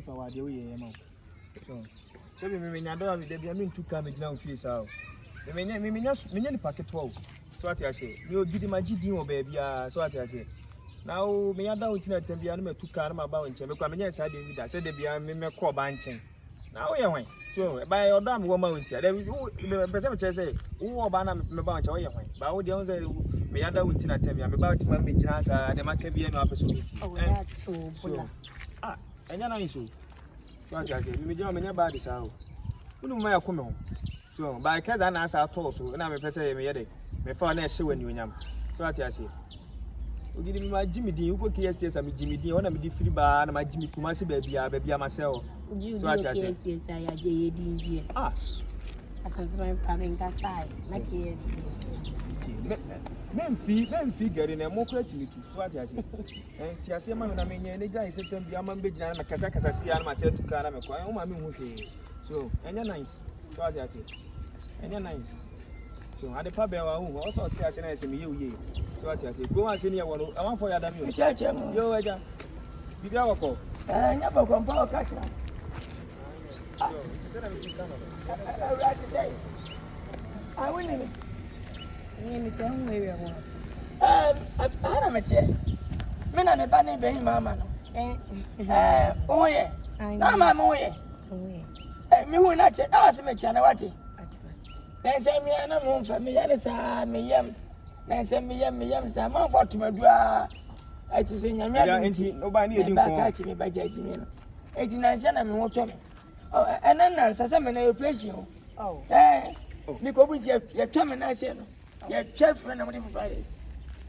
for what you hear. So, me nyado me dey me ntuka me gina ofie sa o. Me nya ni packet 12. So what I say? Me ogidi magidi o ba bia so what I say. Now me nyada o tina tambia na matuka na maba o nche me kwa me nya sa de mi da say de bia me call ba nchen. Now ye hwan. So by odo am wo ma o ntia. Me pese me che say wo oba na me ba o nche wo ye hwan. Ba wo de on say me nyada o tina tambia me ba o tima me gina sa de maka bia no apeso nti. Oh that's so bula. Enya na iso. So I say, me jama me nya bad this how. Unu ma yakome ho. So by cause I na asa to so na me pese me yede. Me fa na ehye wani onyam. So I say. Ogidi me ma Jimmy din uko KSS am Jimmy din ona me di free ba na ma Jimmy Kumasi ba bia ma sell. So I say. KSS ya je ye din je. Asante my Kwadwo Nkansah na KSS. Men gari na mo kura timitu so ati ase ti ase ma na me nya ne jai setem bia ma be gina na kasa si ya na ma se tuka na me kwa o ma me hu ke so enya nice so ati ase enya nice so ade pa be wa hu o so ti ase na ese me ye uye so ati ase go wan se ne ya wo no awan for ya da me o che mo yo eja bibia wako nya ba ko mpa o ka cha so ti se na me si kana right to say I win me ni kan we we ana mete me na me ba ne be mama no oye na mama oye me hu na che na se me cha na wate na se me na mo fa me ya ne sa me yam na se me yam sa ma fa tumadua ati se nyame ya enti no ba ni edin ko ba ka chi me ba jaji me no enti na se na me ho to me na se me na operation mi ko bu je ya to me na se no ya chef friend na mo di Friday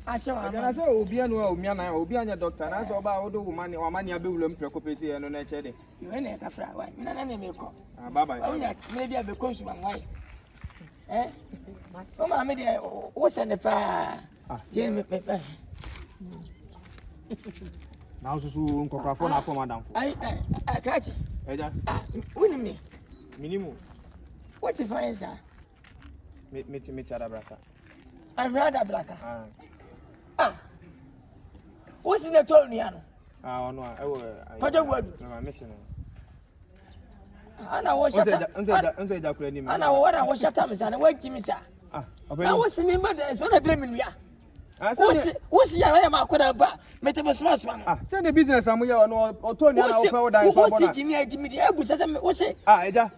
asema na say obi anu a omi ana obi anya doctor na say oba odo woman o mani abewulam preko pese e no na eche de we na ka fra why me na me ko bye bye onya me dia be consumer why o ma me dia o se ne pa je me na osusu nkokafo na afọ madam fo ka che eja wini me minimum what if I say me ada braka I'm rather black. What's in the told me? No, I mission. I was shut up. And I was shut up and wait, Jimmy. I was in my mother, so I blame me. What's your name? I could have met a small one. Send the business somewhere or Tony. What's Jimmy? What's it?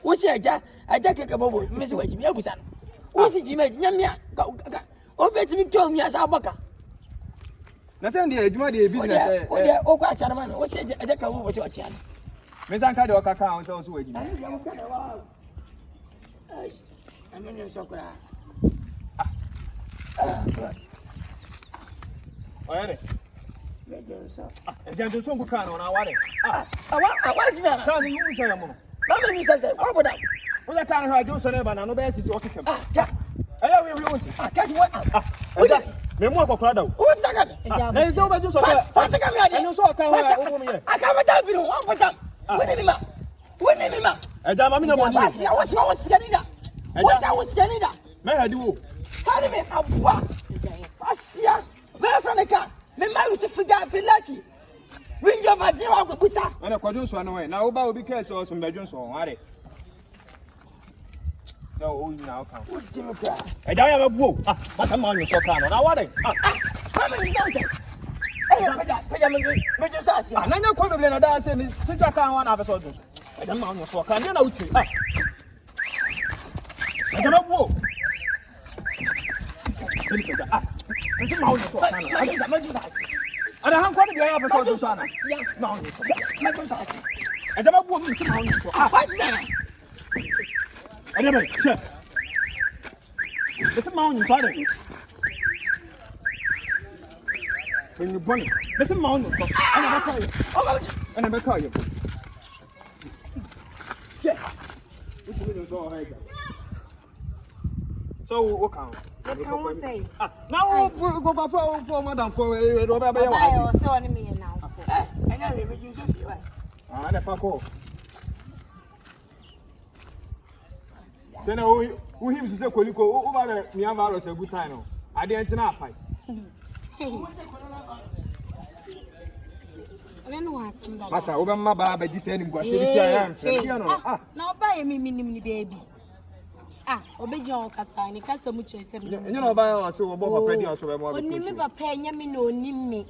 What's it? I jack a Kabobo, Miss Jimmy Abusan. What's it, Jimmy? Yamia? O bet me tell me as abaka. Na send the eduma the business o kwa chana man o se ejeka wo se o chana. Me san ka de o kaka on so we eduma. Ai. Amene so kura. Oyere. Me do so. Ejanjo so nkuka na na ware. Awa jimi ana. Kan you say am no. Na me ni say what boda. O ya kan ha jo so na ba na no be city o kekam. Aya we want. Catch what? Me mo akokora da. What's that game? Na se o be ju so ka. Fast game ya dey. No so ka wa o mo ye. Aka mata bi no one potam. Woni mi ma. Eja ma me na money. What's scanida? What's scanida? Me hadi wo. Hadi me abua. Asia. Me fra ne ka. Me ma use figa filati. Bring your body wa go busa. Na Kwadwo so na we. Na wo ba obi case o so mbadwo so ware. No, oh, now come. What Jimmy cry? I don't have a book. What's a man you so can? Now what? Come on, you say. Hey, me just ask you. And then you come to the dance and since I can't one episode. I don't know so can you know it. I don't know. This is how you so can. I just ask. And I have quite a bit of episode of Sana. No, I don't know what how you so. I never check. This is my own father. When you burn it, this is my own. I never call you. I never call you. Yeah. So, what count? What can we say? Now, go for Madam for a Robert. I was so me now. I never reduce it. I never call. Then who him to say Koliko over the Miavarus a good time. I didn't know. no asem da. Masa wo be ma ba ba ji se ni gwa se bi si aya mfre bi no. Na oba ye mi ni baby. Obeji on kasa ni kasa mu chere se mi. Enye na oba ya o se wo bo papa di o so be mo. Oni mi papa enya mi na oni mi.